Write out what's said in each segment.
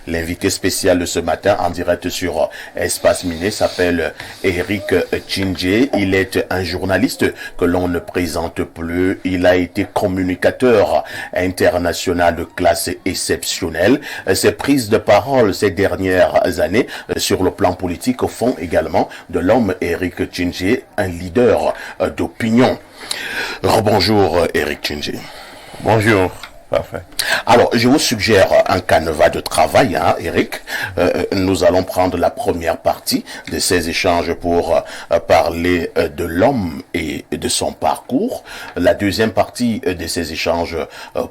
L'invité spécial de ce matin en direct sur Espace Miné s'appelle Eric Tchindjé. Il est un journaliste que l'on ne présente plus. Il a été communicateur international de classe exceptionnelle. Ses prises de parole ces dernières années sur le plan politique font également de l'homme Eric Tchindjé un leader d'opinion. Bonjour Eric Tchindjé. Bonjour. Parfait. Alors, je vous suggère un canevas de travail, hein, Eric. Nous allons prendre la première partie de ces échanges pour parler de l'homme et de son parcours. La deuxième partie de ces échanges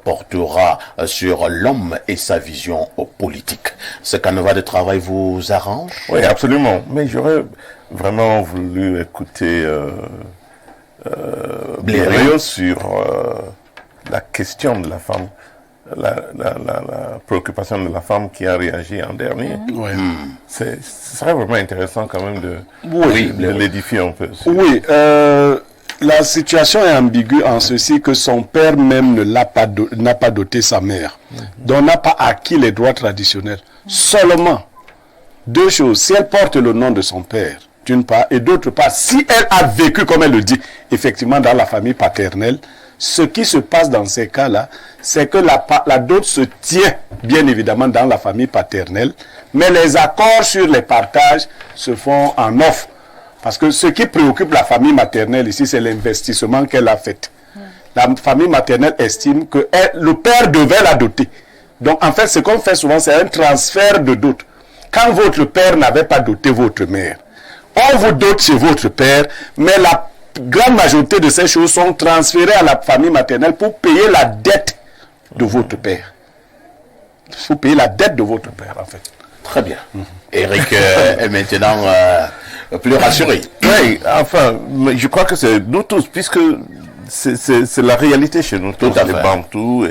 portera sur l'homme et sa vision politique. Ce canevas de travail vous arrange? Oui, absolument. Mais j'aurais vraiment voulu écouter Blériot sur la question de la femme, la préoccupation de la femme qui a réagi en dernier. Oui. Ce serait vraiment intéressant quand même de l'édifier un peu. Oui, la situation est ambiguë en ceci que son père même n'a pas doté sa mère. Donc n'a pas acquis les droits traditionnels. Seulement, deux choses. Si elle porte le nom de son père, d'une part, et d'autre part, si elle a vécu, comme elle le dit, effectivement dans la famille paternelle, ce qui se passe dans ces cas-là, c'est que la dot se tient, bien évidemment, dans la famille paternelle, mais les accords sur les partages se font en off. Parce que ce qui préoccupe la famille maternelle ici, c'est l'investissement qu'elle a fait. La famille maternelle estime que le père devait la doter. Donc, en fait, ce qu'on fait souvent, c'est un transfert de dot. Quand votre père n'avait pas doté votre mère, on vous dote chez votre père, mais la grande majorité de ces choses sont transférées à la famille maternelle pour payer la dette de votre père. Il faut payer la dette de votre père, en fait. Très bien. Eric est maintenant plus rassuré. Oui, enfin, je crois que c'est nous tous, puisque c'est la réalité chez nous tous, les Bantous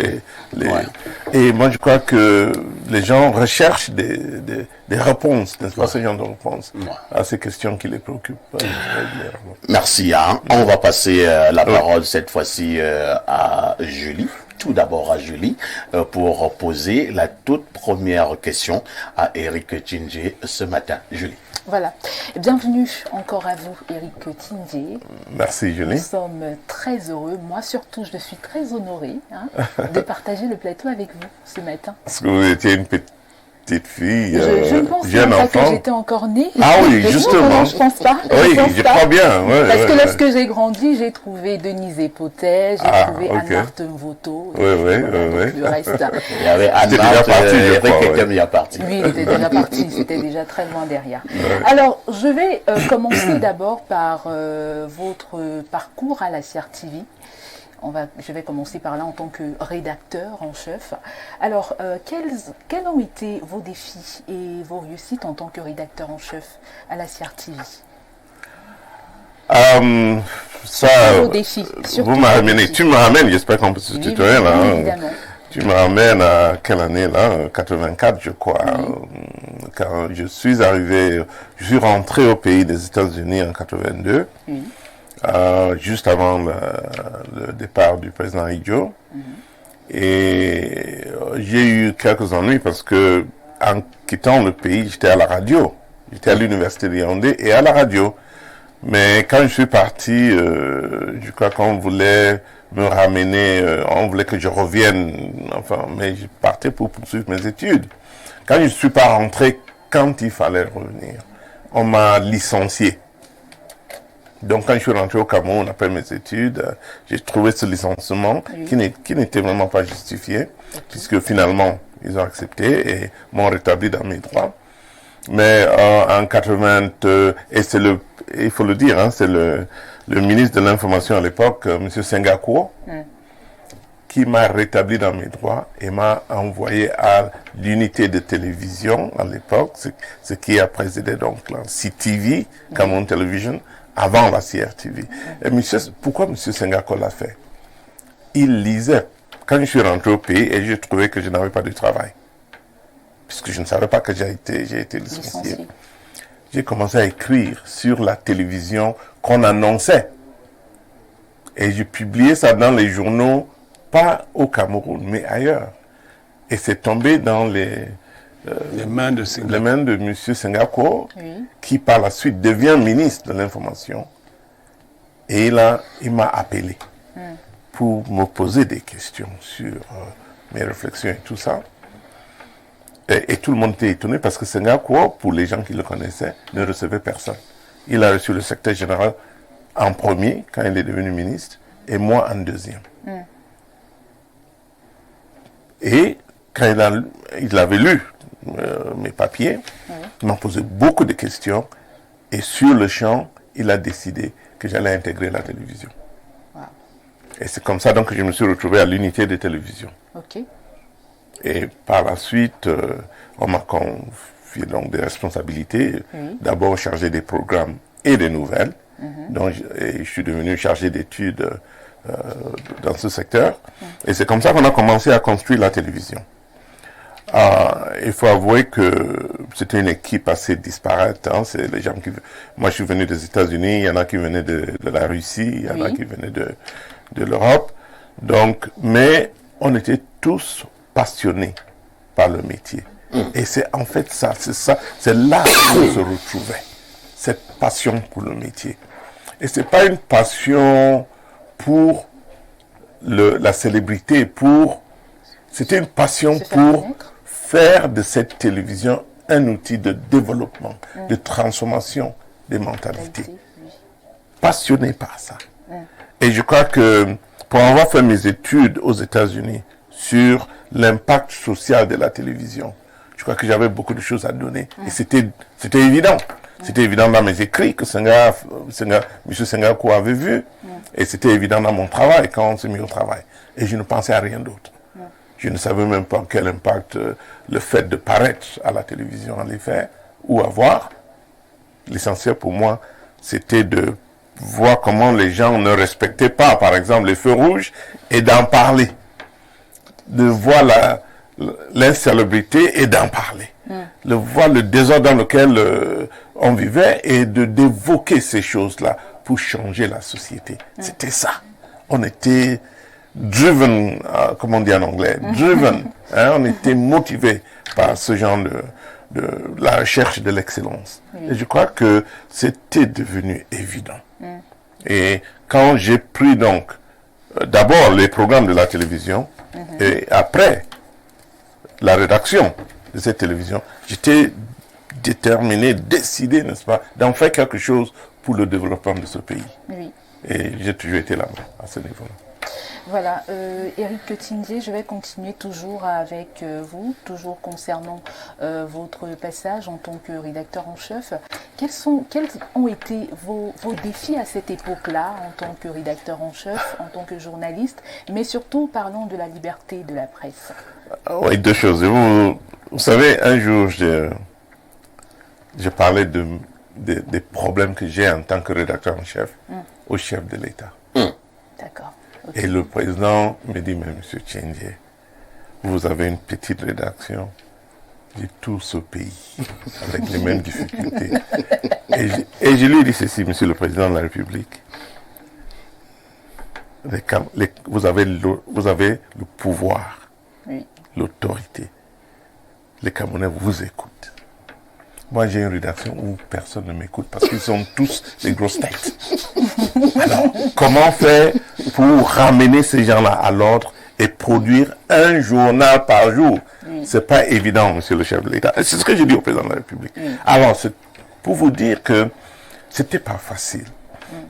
et moi je crois que les gens recherchent des réponses, n'est-ce pas, ce genre de réponses à ces questions qui les préoccupent. Merci. Hein. On va passer la parole cette fois-ci à Julie. Tout d'abord à Julie pour poser la toute première question à Eric Tchindjé ce matin. Julie. Voilà. Bienvenue encore à vous, Eric Tchindjé. Merci, Julie. Nous sommes très heureux. Moi, surtout, je suis très honorée de partager le plateau avec vous ce matin. Parce que vous étiez une petite fille, je pense jeune pas enfant. que j'étais encore née. Ah oui, justement. Non, je pense pas. Oui, je crois bien. Ouais, parce que lorsque j'ai grandi, j'ai trouvé Denise Epotet, j'ai trouvé Anne-Marthe Mvoto. Oui. Le reste. Il y avait Anne-Marthe, Eric était déjà parti. Oui, il était déjà parti, c'était déjà très loin derrière. Alors, je vais commencer d'abord par votre parcours à la CRTV. Je vais commencer par là en tant que rédacteur en chef. Alors, quels ont été vos défis et vos réussites en tant que rédacteur en chef à la CRTV? Vos défis, surtout. Vous m'amenez, tu me ramènes, j'espère qu'on peut se tutoyer là. Évidemment. Tu me ramènes à quelle année là? 84 je crois. Quand je suis rentré au pays des États-Unis en 82. Oui. Juste avant le départ du président Idjo. Et j'ai eu quelques ennuis parce que en quittant le pays, j'étais à la radio. J'étais à l'université de Yaoundé et à la radio. Mais quand je suis parti, je crois qu'on voulait me ramener, on voulait que je revienne, enfin, mais je partais pour poursuivre mes études. Quand je ne suis pas rentré, quand il fallait revenir, on m'a licencié. Donc, quand je suis rentré au Cameroun après mes études, j'ai trouvé ce licenciement qui n'était vraiment pas justifié, puisque finalement, ils ont accepté et m'ont rétabli dans mes droits. Mais en 80, et il faut le dire, hein, c'est le ministre de l'Information à l'époque, M. Senghako, qui m'a rétabli dans mes droits et m'a envoyé à l'unité de télévision à l'époque, ce qui a précédé donc la CTV, Cameroun Television, avant la CRTV. Et pourquoi M. Senghako l'a fait? Il lisait. Quand je suis rentré au pays et j'ai trouvé que je n'avais pas de travail, puisque je ne savais pas que j'ai été licencié, j'ai commencé à écrire sur la télévision qu'on annonçait. Et j'ai publié ça dans les journaux, pas au Cameroun, mais ailleurs. Et c'est tombé dans Les mains de M. Senghako, Oui. qui par la suite devient ministre de l'Information. Et il m'a appelé pour me poser des questions sur mes réflexions et tout ça. Et tout le monde était étonné parce que Senghako, pour les gens qui le connaissaient, ne recevait personne. Il a reçu le secrétaire général en premier, quand il est devenu ministre, et moi en deuxième. Et quand il avait lu mes papiers, il m'a posé beaucoup de questions, et sur le champ, il a décidé que j'allais intégrer la télévision. Wow. Et c'est comme ça donc que je me suis retrouvé à l'unité de télévision. Ok. Et par la suite, on m'a confié donc des responsabilités. Oui. D'abord chargé des programmes et des nouvelles. Donc, je suis devenu chargé d'études dans ce secteur. Et c'est comme ça qu'on a commencé à construire la télévision. Il faut avouer que c'était une équipe assez disparate. Hein. C'est les gens qui... Moi, je suis venu des États-Unis. Il y en a qui venaient de la Russie. Il y en a qui venaient de l'Europe. Donc, mais on était tous passionnés par le métier. Et c'est en fait ça, c'est là qu'on se retrouvait, cette passion pour le métier. Et c'est pas une passion pour la célébrité, c'était une passion pour faire de cette télévision un outil de développement, de transformation des mentalités. Passionné par ça. Et je crois que pour avoir fait mes études aux États-Unis sur l'impact social de la télévision, je crois que j'avais beaucoup de choses à donner. Et c'était évident. C'était évident dans mes écrits que M. Senghako avait vu. Et c'était évident dans mon travail, quand on s'est mis au travail. Et je ne pensais à rien d'autre. Je ne savais même pas quel impact le fait de paraître à la télévision allait faire ou avoir. L'essentiel pour moi, c'était de voir comment les gens ne respectaient pas, par exemple, les feux rouges et d'en parler. De voir l'insalubrité et d'en parler. De voir le désordre dans lequel on vivait et d'évoquer ces choses-là pour changer la société. C'était ça. On était driven, comme on dit en anglais, driven. Hein, on était motivé par ce genre de la recherche de l'excellence. Et je crois que c'était devenu évident. Et quand j'ai pris donc d'abord les programmes de la télévision et après la rédaction de cette télévision, j'étais déterminé, décidé, n'est-ce pas, d'en faire quelque chose pour le développement de ce pays. Oui. Et j'ai toujours été là-bas, à ce niveau-là. Voilà, Éric Tindier, je vais continuer toujours avec vous, toujours concernant votre passage en tant que rédacteur en chef. Quels ont été vos défis à cette époque-là, en tant que rédacteur en chef, en tant que journaliste, mais surtout parlons de la liberté de la presse? Oui, deux choses. Vous savez, un jour, je parlais des problèmes que j'ai en tant que rédacteur en chef au chef de l'État. D'accord. Okay. Et le président me dit, mais monsieur Tindier, vous avez une petite rédaction de tout ce pays, avec les mêmes difficultés. Et je lui ai dit ceci, monsieur le président de la République. Vous avez le pouvoir, l'autorité. Les Camerounais vous écoutent. Moi, j'ai une rédaction où personne ne m'écoute parce qu'ils sont tous des grosses têtes. Alors, comment faire pour ramener ces gens-là à l'ordre et produire un journal par jour? C'est pas évident, monsieur le chef de l'État. C'est ce que j'ai dit au président de la République. Alors, c'est pour vous dire que c'était pas facile.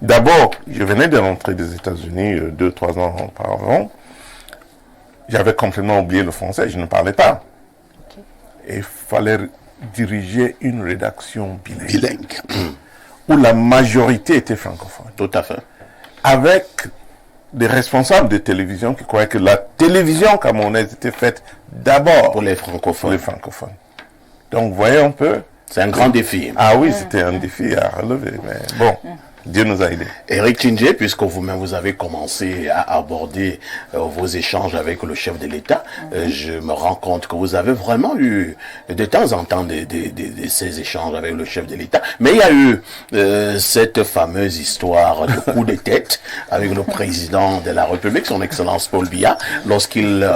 D'abord, je venais de rentrer des États-Unis 2-3 ans auparavant. J'avais complètement oublié le français, je ne parlais pas. Et il fallait diriger une rédaction bilingue. Où la majorité était francophone. Tout à fait. Avec des responsables de télévision qui croyaient que la télévision camerounaise était faite d'abord pour les francophones. Donc, vous voyez un peu. C'est un grand défi. Ah oui, c'était un défi à relever. Mais bon, Dieu nous a aidés. Éric Tchindjé, puisque vous-même vous avez commencé à aborder vos échanges avec le chef de l'État, je me rends compte que vous avez vraiment eu de temps en temps ces échanges avec le chef de l'État. Mais il y a eu cette fameuse histoire de coup de tête avec le président de la République, son Excellence Paul Biya, lorsqu'il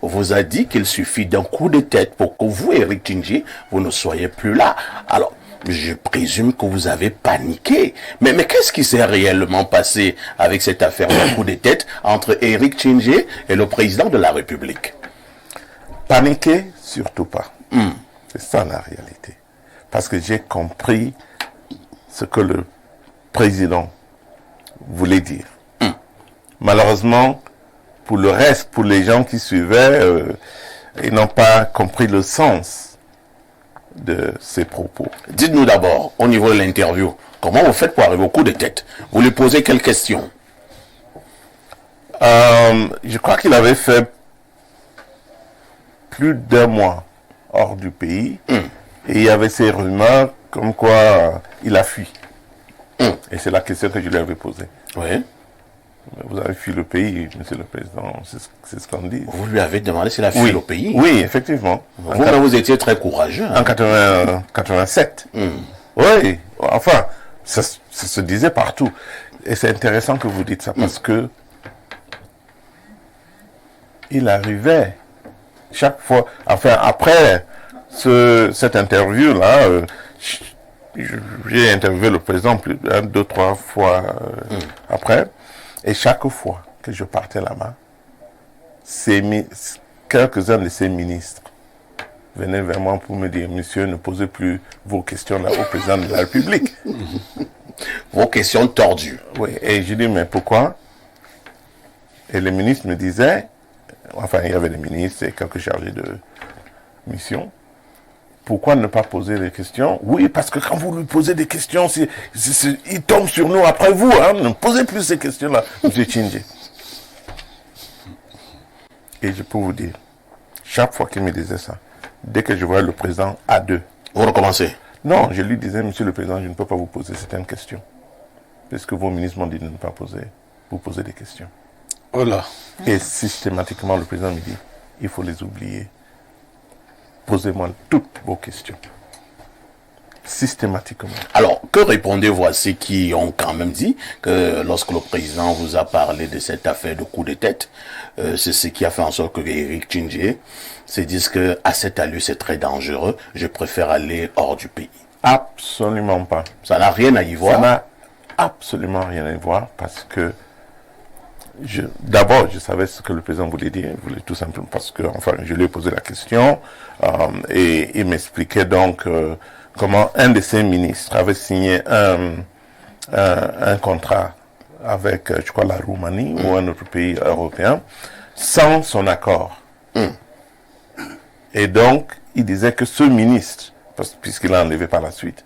vous a dit qu'il suffit d'un coup de tête pour que vous, Éric Tchindjé, vous ne soyez plus là. Alors, je présume que vous avez paniqué. Mais qu'est-ce qui s'est réellement passé avec cette affaire de coup de tête entre Éric Tchindjé et le président de la République? Paniquer, surtout pas. C'est ça la réalité. Parce que j'ai compris ce que le président voulait dire. Malheureusement, pour le reste, pour les gens qui suivaient, ils n'ont pas compris le sens de ses propos. Dites-nous d'abord, au niveau de l'interview, comment vous faites pour arriver au coup de tête? Vous lui posez quelles questions? Je crois qu'il avait fait plus d'1 mois hors du pays. Et il y avait ces rumeurs comme quoi il a fui. Et c'est la question que je lui avais posée. Oui. Vous avez fui le pays, monsieur le président, c'est ce qu'on dit. Vous lui avez demandé s'il a fui le pays? Oui, effectivement. Vous étiez très courageux. En 87. Oui, enfin, ça se disait partout. Et c'est intéressant que vous dites ça parce que il arrivait chaque fois, enfin, après cette interview-là, j'ai interviewé le président 2-3 fois après. Et chaque fois que je partais là-bas, quelques-uns de ces ministres venaient vers moi pour me dire, monsieur, ne posez plus vos questions là au président de la République. Vos questions tordues. Oui, et je dis, mais pourquoi? Et les ministres me disaient, enfin, il y avait des ministres et quelques chargés de mission. Pourquoi ne pas poser des questions? Oui, parce que quand vous lui posez des questions, il tombe sur nous après vous. Hein. Ne posez plus ces questions-là, M. Tchindjé. Et je peux vous dire, chaque fois qu'il me disait ça, dès que je voyais le président à deux. Vous recommencez? Non, je lui disais, monsieur le président, je ne peux pas vous poser certaines questions. Parce que vos ministres m'ont dit de ne pas vous poser des questions. Oh là. Et systématiquement, le président me dit, il faut les oublier. Posez-moi toutes vos questions. Systématiquement. Alors, que répondez-vous à ceux qui ont quand même dit que lorsque le président vous a parlé de cette affaire de coup de tête, c'est ce qui a fait en sorte que Éric Tchindjé se dise qu'à cette allure c'est très dangereux, je préfère aller hors du pays? Absolument pas. Ça n'a rien à y voir? Ça n'a absolument rien à y voir parce que d'abord, je savais ce que le président voulait dire. Il voulait tout simplement parce que, enfin, je lui ai posé la question et il m'expliquait donc comment un de ses ministres avait signé un contrat avec, je crois, la Roumanie ou un autre pays européen sans son accord. Et donc, il disait que ce ministre, puisqu'il l'a enlevé par la suite,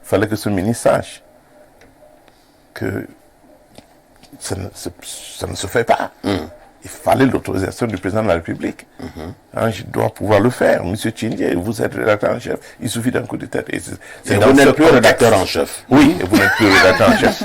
il fallait que ce ministre sache que ça ne se fait pas. Il fallait l'autorisation du président de la République. Hein, je dois pouvoir le faire. Monsieur Tchindjé, vous êtes rédacteur en chef. Il suffit d'un coup de tête. Et vous n'êtes plus rédacteur en chef. Oui, et vous n'êtes plus rédacteur en chef.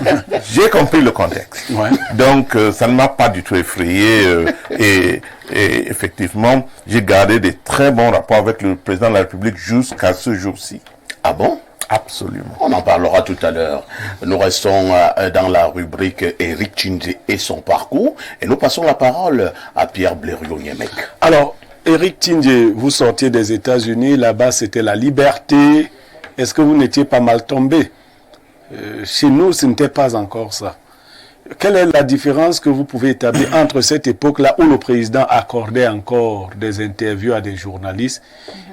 J'ai compris le contexte. Ouais. Donc, ça ne m'a pas du tout effrayé. Et effectivement, j'ai gardé des très bons rapports avec le président de la République jusqu'à ce jour-ci. Ah bon? Absolument. On en parlera tout à l'heure. Nous restons dans la rubrique Éric Tchindjé et son parcours et nous passons la parole à Pierre Blériot-Niémec. Alors, Éric Tchindjé, vous sortiez des États-Unis, là-bas c'était la liberté. Est-ce que vous n'étiez pas mal tombé? Chez nous, ce n'était pas encore ça. Quelle est la différence que vous pouvez établir entre cette époque-là où le président accordait encore des interviews à des journalistes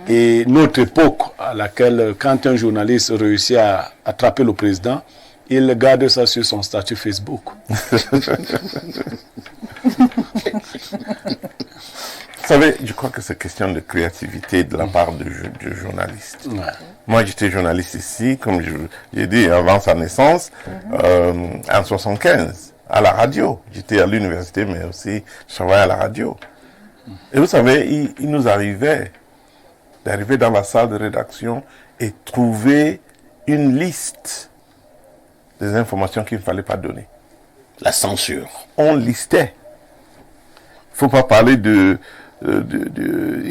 et notre époque à laquelle, quand un journaliste réussit à attraper le président, il garde ça sur son statut Facebook? Vous savez, je crois que c'est question de créativité de la part du journaliste. Ouais. Moi, j'étais journaliste ici, comme j'ai dit, avant sa naissance, en 75, à la radio. J'étais à l'université, mais aussi, je travaillais à la radio. Et vous savez, il nous arrivait d'arriver dans la salle de rédaction et trouver une liste des informations qu'il ne fallait pas donner. La censure. On listait. Il ne faut pas parler il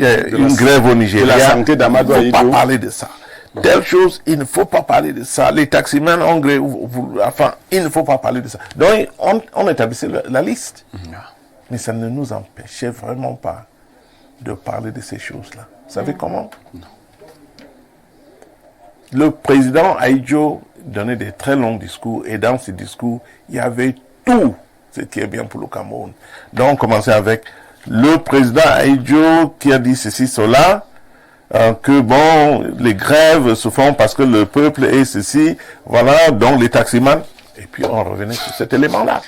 y a une grève au Nigeria. De la santé d'Amadou Il ne faut Ahidjo. pas parler de ça. Telle chose, il ne faut pas parler de ça. Les taximans ont grève, enfin, il ne faut pas parler de ça. Donc, on établissait la liste. Mais ça ne nous empêchait vraiment pas de parler de ces choses-là. Vous savez comment? Le président Ahidjo donnait des très longs discours et dans ces discours, il y avait tout ce qui est bien pour le Cameroun. Donc on commençait avec le président Ahidjo qui a dit ceci, cela, que bon, les grèves se font parce que le peuple est ceci, voilà, donc les taximans. Et puis on revenait sur cet élément-là.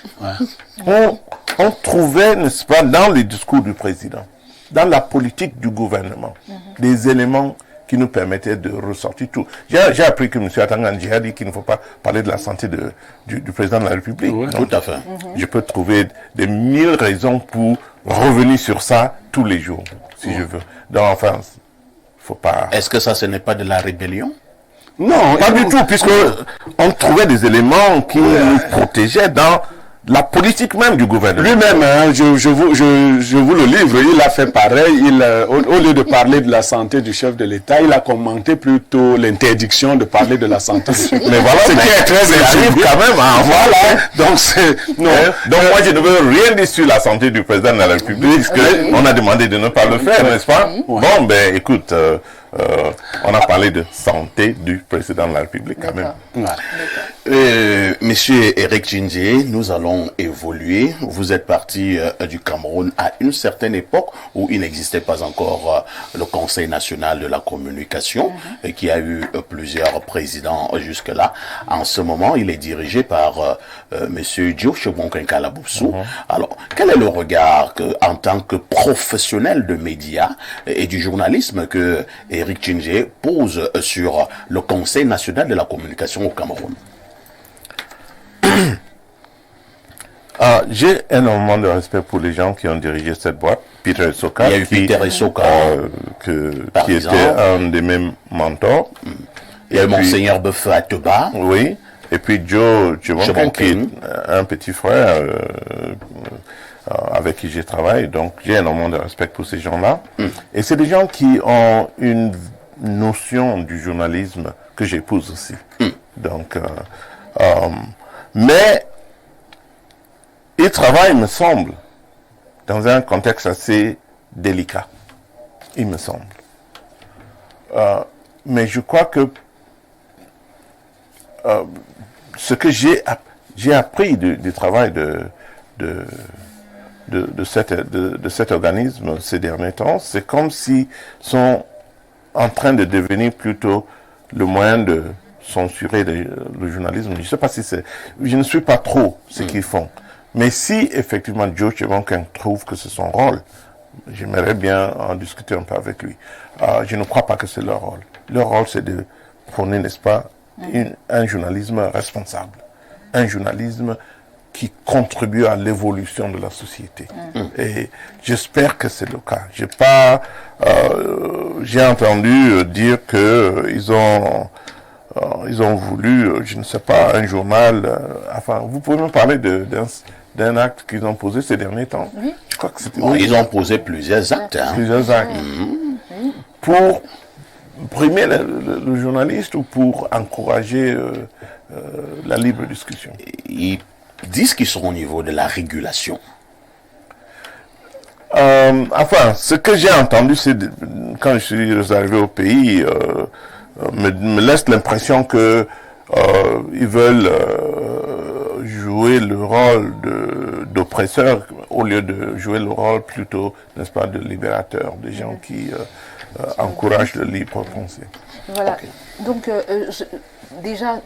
On trouvait, n'est-ce pas, dans les discours du président, dans la politique du gouvernement, des éléments qui nous permettaient de ressortir tout. J'ai appris que M. Atangandji a dit qu'il ne faut pas parler de la santé du président de la République. Oui. Tout à fait. Je peux trouver des 1000 raisons pour revenir sur ça tous les jours, si je veux. Donc, enfin, faut pas... Est-ce que ça, ce n'est pas de la rébellion? Non, Pas du tout, puisque on trouvait des éléments qui nous protégeaient dans la politique même du gouvernement. lui-même, hein, je vous le livre, il a fait pareil. Au lieu de parler de la santé du chef de l'État, il a commenté plutôt l'interdiction de parler de la santé du chef de l'État. Mais voilà, Ce qui est très arrive quand même à avoir. Voilà, donc c'est... Non, Donc moi je ne veux rien dire sur la santé du président de la République, puisque on a demandé de ne pas le faire, n'est-ce pas? Bon, ben écoute, on a parlé de santé du président de la République quand même. voilà. Monsieur Eric Djindje, nous allons évoluer. Vous êtes parti du Cameroun à une certaine époque où il n'existait pas encore le Conseil national de la communication, et qui a eu plusieurs présidents jusque-là. En ce moment, il est dirigé par Monsieur Diop Chebonkenkala Boussou. Alors, quel est le regard en tant que professionnel de médias et du journalisme que Eric Djindje pose sur le Conseil national de la communication au Cameroun? J'ai énormément de respect pour les gens qui ont dirigé cette boîte. Peter Essoka, Il y a eu Peter Essoka, qui était un de mes mentors. il y a eu puis- Monseigneur Befeu Ateba. Oui. Et puis Joe Chebonken, qui est un petit frère avec qui j'ai travaillé. Donc j'ai énormément de respect pour ces gens-là. Et c'est des gens qui ont une notion du journalisme que j'épouse aussi. Donc, mais ils travaillent, me semble, dans un contexte assez délicat. Il me semble. Mais je crois que ce que j'ai appris du travail de cet organisme ces derniers temps, c'est comme s'ils sont en train de devenir plutôt le moyen de censurer le journalisme. Je ne sais pas si c'est... Je ne suis pas trop ce qu'ils font. Mais si effectivement Joe Chebonken trouve que c'est son rôle, j'aimerais bien en discuter un peu avec lui. Je ne crois pas que c'est leur rôle. Leur rôle, c'est de prôner, n'est-ce pas, un journalisme responsable. Un journalisme qui contribue à l'évolution de la société. Et j'espère que c'est le cas. J'ai entendu dire que ils ont voulu, je ne sais pas, un journal. Enfin, vous pouvez me parler d'un acte qu'ils ont posé ces derniers temps. Oui. Je crois que c'était Ils ont posé plusieurs actes. Hein. plusieurs actes pour primer le journaliste ou pour encourager la libre discussion. Ils disent qu'ils sont au niveau de la régulation. Enfin, ce que j'ai entendu, c'est quand je suis arrivé au pays, me laisse l'impression que ils veulent jouer le rôle d'oppresseur au lieu de jouer le rôle plutôt, n'est-ce pas, de libérateur, des gens qui encouragent le libre pensée. Voilà. Donc, déjà,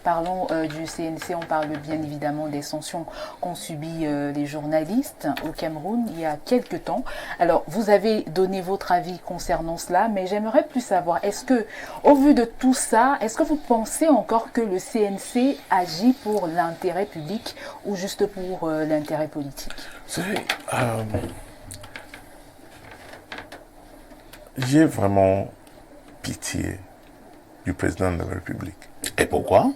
parlons du CNC, on parle bien évidemment des sanctions qu'ont subies les journalistes au Cameroun il y a quelques temps. Alors, vous avez donné votre avis concernant cela, mais j'aimerais plus savoir, est-ce que, au vu de tout ça, est-ce que vous pensez encore que le CNC agit pour l'intérêt public ou juste pour l'intérêt politique? Vous savez, j'ai vraiment pitié du président de la République. Et pourquoi?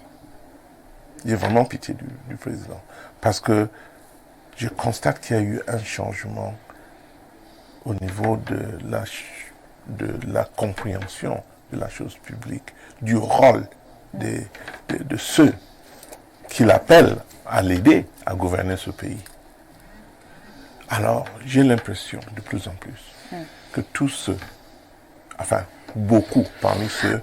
J'ai vraiment pitié du président. Parce que je constate qu'il y a eu un changement au niveau de la compréhension de la chose publique, du rôle de ceux qu'il appelle à l'aider à gouverner ce pays. Alors, j'ai l'impression de plus en plus que tous ceux, enfin, beaucoup parmi ceux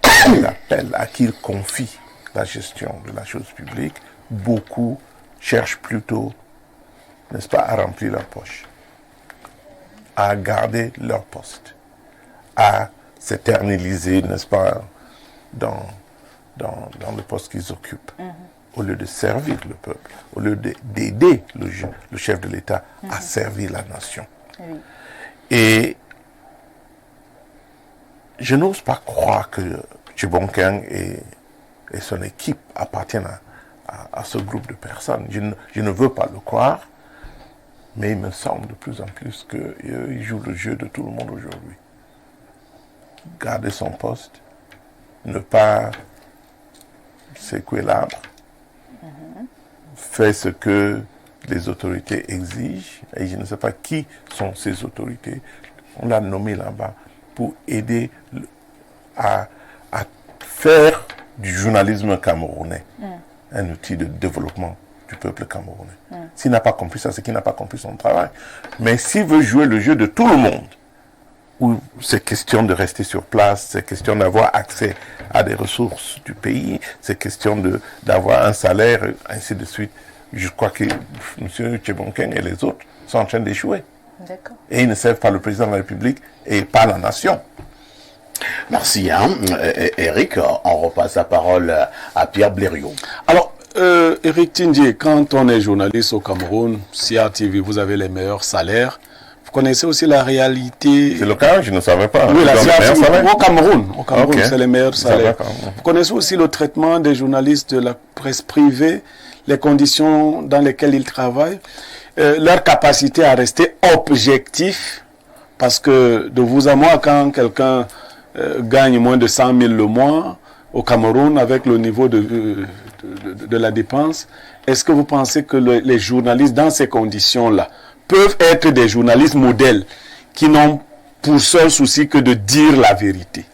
qu'il appelle, à qui il confie la gestion de la chose publique, beaucoup cherchent plutôt, n'est-ce pas, à remplir leur poche, à garder leur poste, à s'éterniser, n'est-ce pas, dans le poste qu'ils occupent, au lieu de servir le peuple, au lieu d'aider le chef de l'État à servir la nation. Oui. Et je n'ose pas croire que Tchibonken et son équipe appartiennent à ce groupe de personnes. Je ne veux pas le croire, mais il me semble de plus en plus qu'il joue le jeu de tout le monde aujourd'hui. Garder son poste, ne pas secouer l'arbre, faire ce que les autorités exigent, et je ne sais pas qui sont ces autorités. On l'a nommé là-bas pour aider à faire du journalisme camerounais un outil de développement du peuple camerounais. S'il n'a pas compris ça, c'est qu'il n'a pas compris son travail. Mais s'il veut jouer le jeu de tout le monde, où c'est question de rester sur place, c'est question d'avoir accès à des ressources du pays, c'est question d'avoir un salaire, ainsi de suite, je crois que M. Tchibonken et les autres sont en train d'échouer. D'accord. Et ils ne servent pas le président de la République et pas la nation. Merci, Eric. On repasse la parole à Pierre Blériot. Alors, Eric Tindie, quand on est journaliste au Cameroun, CRTV, vous avez les meilleurs salaires. Vous connaissez aussi la réalité. C'est le cas, je ne savais pas. Oui, la CRTV, au Cameroun, Okay. c'est les meilleurs salaires. Vous connaissez aussi le traitement des journalistes de la presse privée, les conditions dans lesquelles ils travaillent, leur capacité à rester objectif, parce que de vous à moi, quand quelqu'un gagne moins de 100 000 le mois au Cameroun avec le niveau de la dépense, est-ce que vous pensez que les journalistes dans ces conditions-là peuvent être des journalistes modèles qui n'ont pour seul souci que de dire la vérité?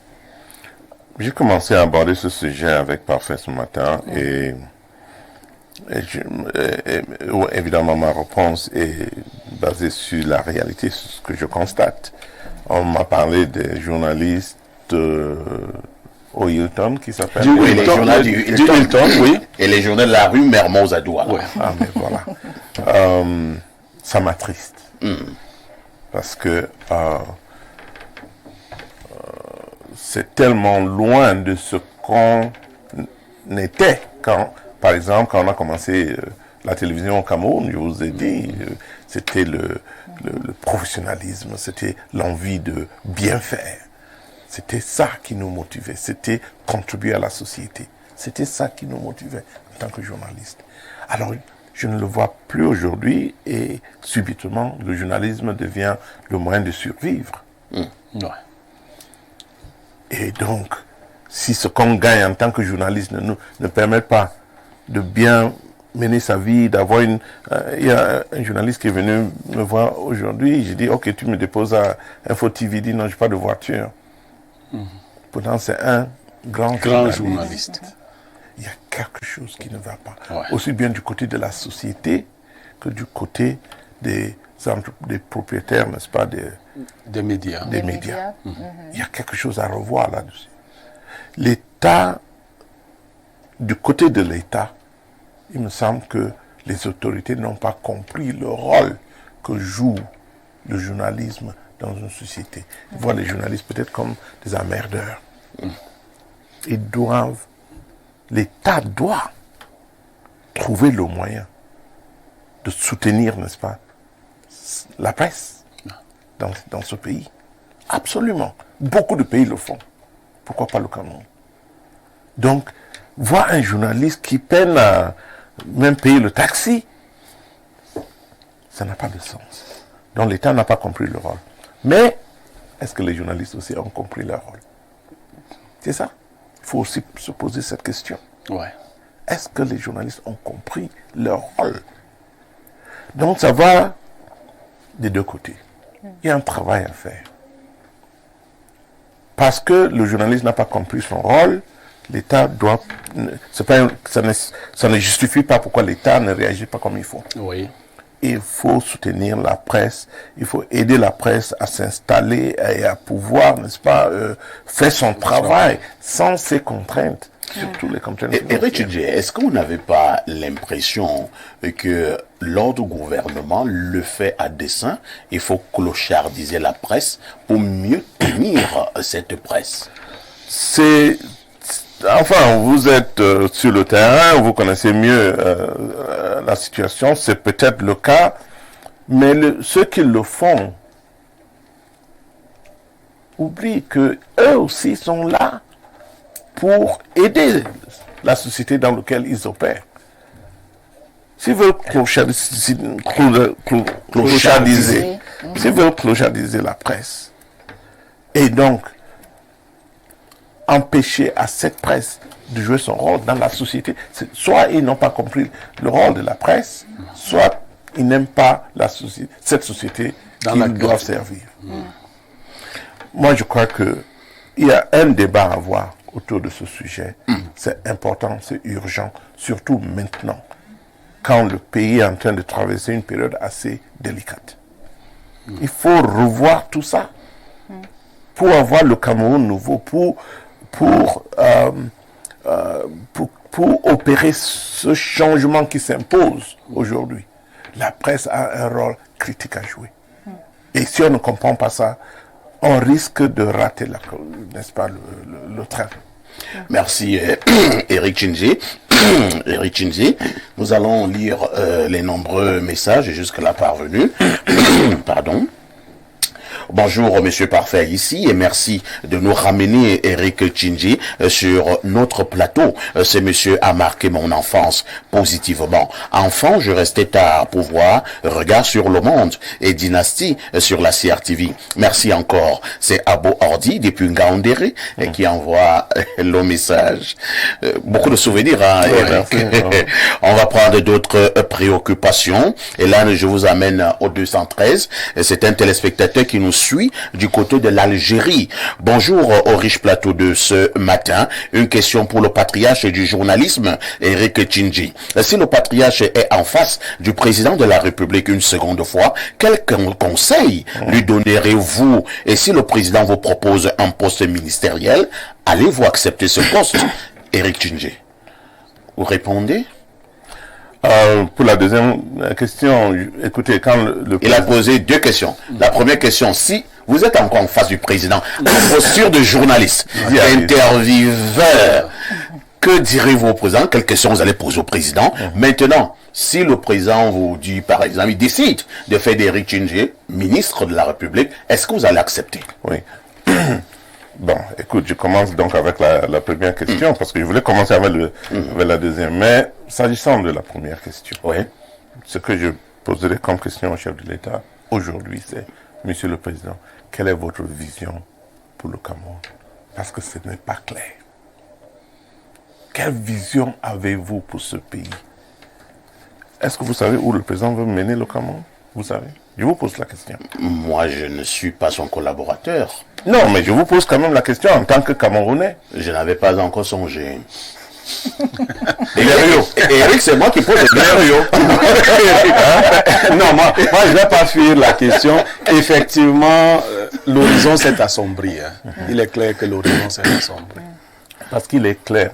J'ai commencé à aborder ce sujet avec Parfait ce matin et évidemment ma réponse est basée sur la réalité, sur ce que je constate. On m'a parlé des journalistes au Hilton qui s'appellent Oui, les journaux du Hilton, oui. Et les journaux de la rue Mermoz à Douala. Ouais. Ah, mais voilà. Ça m'attriste. Parce que c'est tellement loin de ce qu'on était quand, par exemple, quand on a commencé la télévision au Cameroun, je vous ai dit, c'était le professionnalisme, c'était l'envie de bien faire. C'était ça qui nous motivait, c'était contribuer à la société. C'était ça qui nous motivait en tant que journaliste. Alors, je ne le vois plus aujourd'hui et subitement, le journalisme devient le moyen de survivre. Ouais. Et donc, si ce qu'on gagne en tant que journaliste ne permet pas de bien mener sa vie, d'avoir il y a un journaliste qui est venu me voir aujourd'hui, j'ai dit, ok, tu me déposes à Info TV, il dit, non, je n'ai pas de voiture. Pourtant, c'est un grand journaliste. Il y a quelque chose qui ne va pas. Ouais. Aussi bien du côté de la société que du côté des propriétaires, n'est-ce pas, Des médias. des médias. Il y a quelque chose à revoir là-dessus. L'État, du côté de l'État, il me semble que les autorités n'ont pas compris le rôle que joue le journalisme dans une société. Ils voient les journalistes peut-être comme des emmerdeurs. L'État doit trouver le moyen de soutenir, n'est-ce pas, la presse dans ce pays. Absolument. Beaucoup de pays le font. Pourquoi pas le Cameroun? Donc, voir un journaliste qui peine à même payer le taxi, ça n'a pas de sens. Donc l'État n'a pas compris le rôle. Mais, est-ce que les journalistes aussi ont compris leur rôle? C'est ça. Il faut aussi se poser cette question. Ouais. est-ce que les journalistes ont compris leur rôle? Donc ça va des deux côtés. Il y a un travail à faire. Parce que le journaliste n'a pas compris son rôle, l'État doit... ça ne justifie pas pourquoi l'État ne réagit pas comme il faut. Oui. Il faut soutenir la presse, il faut aider la presse à s'installer et à pouvoir, n'est-ce pas, faire son travail sans ces contraintes, surtout les contraintes. Éric Tchindjé, est-ce qu'on n'avait pas l'impression que l'ordre gouvernement le fait à dessein? Il faut clochardiser la presse pour mieux tenir cette presse. Enfin, vous êtes sur le terrain, vous connaissez mieux la situation, c'est peut-être le cas, mais ceux qui le font oublient que eux aussi sont là pour aider la société dans laquelle ils opèrent. S'ils veulent clochardiser la presse, et donc empêcher à cette presse de jouer son rôle dans la société. Soit ils n'ont pas compris le rôle de la presse, soit ils n'aiment pas cette société qu'ils doivent servir. Moi, je crois qu'il y a un débat à avoir autour de ce sujet. C'est important, c'est urgent, surtout maintenant, quand le pays est en train de traverser une période assez délicate. Il faut revoir tout ça pour avoir le Cameroun nouveau, pour opérer ce changement qui s'impose aujourd'hui. La presse a un rôle critique à jouer. Et si on ne comprend pas ça, on risque de rater n'est-ce pas, le train. Merci Éric Tchindjé. Éric Tchindjé, nous allons lire les nombreux messages jusque-là parvenus. Pardon. Bonjour Monsieur Parfait ici et merci de nous ramener Éric Tchindjé sur notre plateau. C'est Monsieur a marqué mon enfance positivement. Enfant, je restais tard pour voir Regard sur le monde et Dynastie sur la CRTV. Merci encore. C'est Abo Ordi depuis Ngaoundéré qui envoie le message. Beaucoup de souvenirs, hein, Éric. On va prendre d'autres préoccupations et là je vous amène au 213. C'est un téléspectateur qui nous suit du côté de l'Algérie. Bonjour au riche plateau de ce matin. Une question pour le patriarche du journalisme, Éric Tchindjé. Si le patriarche est en face du président de la République une seconde fois, quel conseil lui donnerez-vous? Et si le président vous propose un poste ministériel, allez-vous accepter ce poste? Éric Tchindjé, vous répondez? Pour la deuxième question, écoutez, quand il a posé deux questions. La première question, si vous êtes encore en face du président, en posture de journaliste, intervieweur, que direz-vous au président? Quelles questions vous allez poser au président? Maintenant, si le président vous dit, par exemple, il décide de faire d'Éric Tchindjé ministre de la République, est-ce que vous allez accepter? Oui. Bon, écoute, je commence donc avec la première question, parce que je voulais commencer avec la deuxième. Mais s'agissant de la première question, ce que je poserai comme question au chef de l'État aujourd'hui, c'est, Monsieur le Président, quelle est votre vision pour le Cameroun? Parce que ce n'est pas clair. Quelle vision avez-vous pour ce pays? Est-ce que vous savez où le président veut mener le Cameroun? Vous savez? Je vous pose la question. Moi, je ne suis pas son collaborateur. Non, mais je vous pose quand même la question en tant que Camerounais. Je n'avais pas encore songé. Éric, c'est moi qui pose les Non, moi, je ne vais pas fuir la question. Effectivement, l'horizon s'est assombri. Il est clair que l'horizon s'est assombri. Parce qu'il est clair.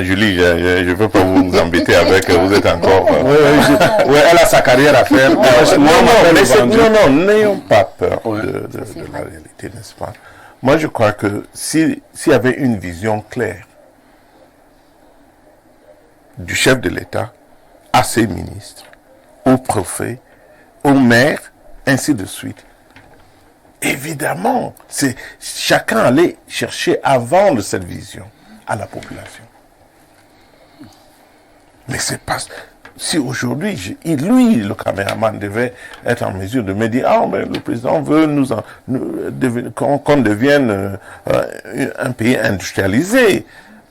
Julie, je ne veux pas vous embêter avec, vous êtes encore... Oui, elle a sa carrière à faire. Non, n'ayons pas peur de la réalité, n'est-ce pas? Moi, je crois que s'il y avait une vision claire du chef de l'État à ses ministres, au préfet, au maire, ainsi de suite, évidemment, chacun allait chercher à vendre cette vision à la population. Mais c'est pas... Si aujourd'hui, lui, le caméraman, devait être en mesure de me dire, mais le président veut qu'on devienne un pays industrialisé.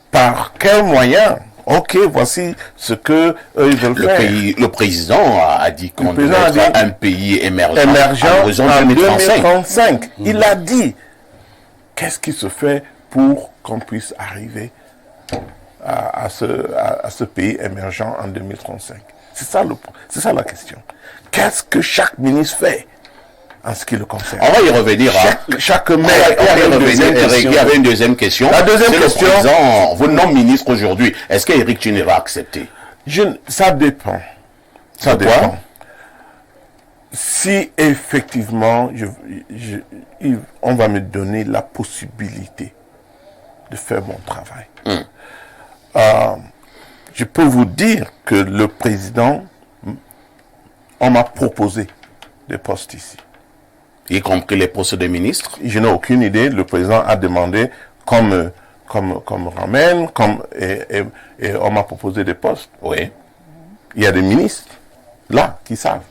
Par quels moyens? Ok, voici ce que ils veulent faire. Le président a dit qu'on doit être un pays émergent en 2035. Il a dit, qu'est-ce qui se fait pour qu'on puisse arriver à ce pays émergent en 2035? C'est ça la question. Qu'est-ce que chaque ministre fait en ce qui le concerne? On va y revenir. Chaque maire. Il y avait une deuxième question. La deuxième question. Vous nommez ministre aujourd'hui. Est-ce qu'Éric Tchiné va accepter? Ça dépend. Ça dépend. Si effectivement, on va me donner la possibilité de faire mon travail. Je peux vous dire que le président, on m'a proposé des postes ici. Y compris les postes de ministre? Je n'ai aucune idée. Le président a demandé comme ramène, et on m'a proposé des postes. Oui. Il y a des ministres là qui savent.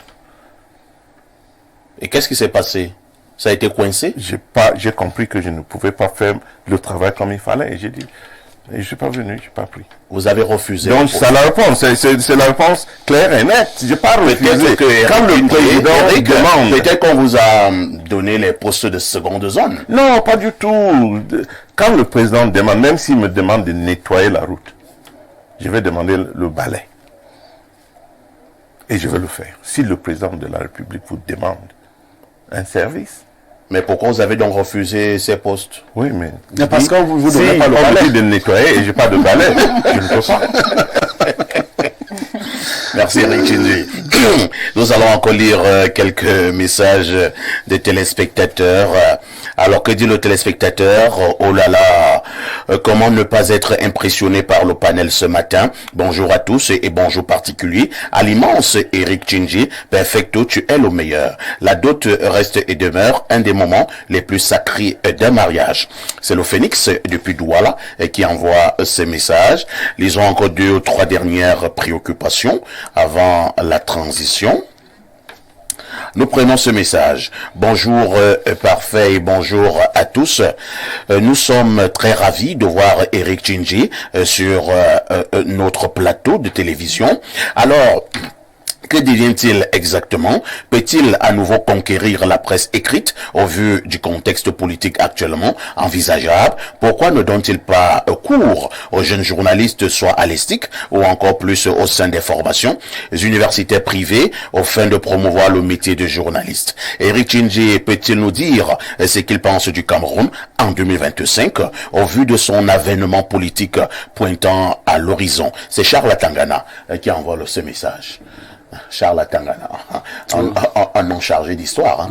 Et qu'est-ce qui s'est passé? Ça a été coincé? J'ai compris que je ne pouvais pas faire le travail comme il fallait. Et j'ai dit, je ne suis pas venu, je n'ai pas pris. Vous avez refusé? Donc, c'est la réponse. C'est la réponse claire et nette. Je n'ai pas refusé. Quand le président demande... Peut-être qu'on vous a donné les postes de seconde zone. Non, pas du tout. Quand le président demande, même s'il me demande de nettoyer la route, je vais demander le balai. Et je vais le faire. Si le président de la République vous demande un service... Mais pourquoi vous avez donc refusé ces postes? Oui, mais... parce qu'on vous donnez pas le balai. Si on me dit de nettoyer et je n'ai pas de balai, je ne peux pas. Merci Éric Tchiné. Nous allons encore lire quelques messages des téléspectateurs. Alors, que dit le téléspectateur? Oh là là, comment ne pas être impressionné par le panel ce matin? Bonjour à tous et bonjour particulier à l'immense Éric Tchiné. Perfecto, tu es le meilleur. La dot reste et demeure un des moments les plus sacrés d'un mariage. C'est le Phénix depuis Douala qui envoie ces messages. Lisons encore 2 ou 3 dernières préoccupations avant la transition. Nous prenons ce message. Bonjour parfait et bonjour à tous. Nous sommes très ravis de voir Éric Tchiné sur notre plateau de télévision. Alors, que devient-il exactement? Peut-il à nouveau conquérir la presse écrite au vu du contexte politique actuellement envisageable? Pourquoi ne donne-t-il pas cours aux jeunes journalistes, soit à l'ESTIC ou encore plus au sein des formations universitaires privées, aux fins de promouvoir le métier de journaliste? Éric Tchiné peut-il nous dire ce qu'il pense du Cameroun en 2025 au vu de son avènement politique pointant à l'horizon? C'est Charles Tangana qui envoie ce message. Charles Tangana, un nom chargé d'histoire.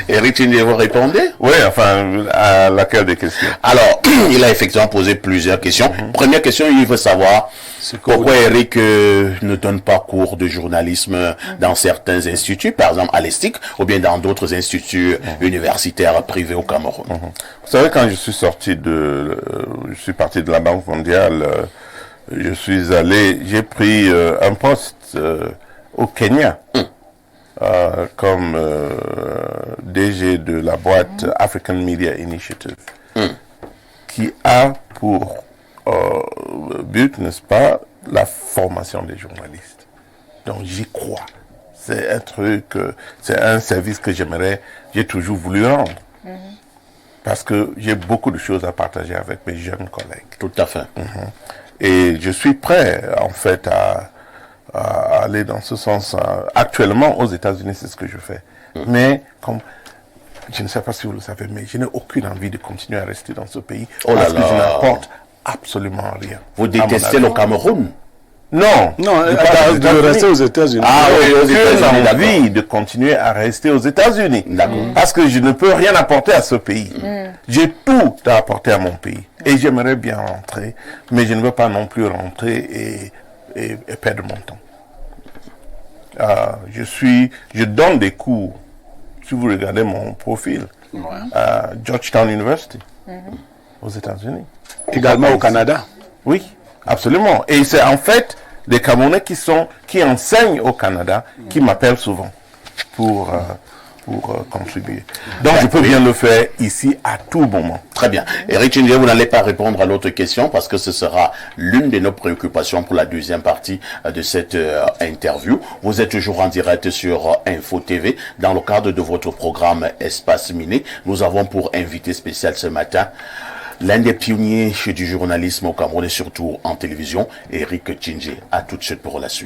Éric Tchiné, vous répondez? Oui, enfin, à laquelle des questions? Alors, il a effectivement posé plusieurs questions. Première question, il veut savoir pourquoi Éric ne donne pas cours de journalisme dans certains instituts, par exemple à l'ESTIC, ou bien dans d'autres instituts universitaires privés au Cameroun. Vous savez, quand je suis parti de la Banque mondiale, j'ai pris un poste au Kenya comme DG de la boîte African Media Initiative, qui a pour but, n'est-ce pas, la formation des journalistes. Donc j'y crois. C'est un truc, c'est un service que j'ai toujours voulu rendre. Parce que j'ai beaucoup de choses à partager avec mes jeunes collègues. Tout à fait. Et je suis prêt, en fait, à aller dans ce sens. Actuellement, aux États-Unis, c'est ce que je fais. Mais, je ne sais pas si vous le savez, mais je n'ai aucune envie de continuer à rester dans ce pays. Parce que je n'apporte absolument rien. Vous détestez le Cameroun? Non, de rester aux États-Unis. Ah oui, aux États-Unis. J'ai envie de continuer à rester aux États-Unis. Parce que je ne peux rien apporter à ce pays. J'ai tout à apporter à mon pays. Et j'aimerais bien rentrer, mais je ne veux pas non plus rentrer et perdre mon temps. Je donne des cours, si vous regardez mon profil, à Georgetown University, aux États-Unis. Également au Canada. Oui, absolument. Et c'est en fait des Camerounais qui enseignent au Canada, qui m'appellent souvent pour pour contribuer. Donc, je peux bien le faire ici à tout moment. Très bien. Eric Tchindjé, vous n'allez pas répondre à l'autre question parce que ce sera l'une de nos préoccupations pour la deuxième partie de cette interview. Vous êtes toujours en direct sur Info TV dans le cadre de votre programme Espace Miné. Nous avons pour invité spécial ce matin l'un des pionniers du journalisme au Cameroun et surtout en télévision, Eric Tchindjé. À tout de suite pour la suite.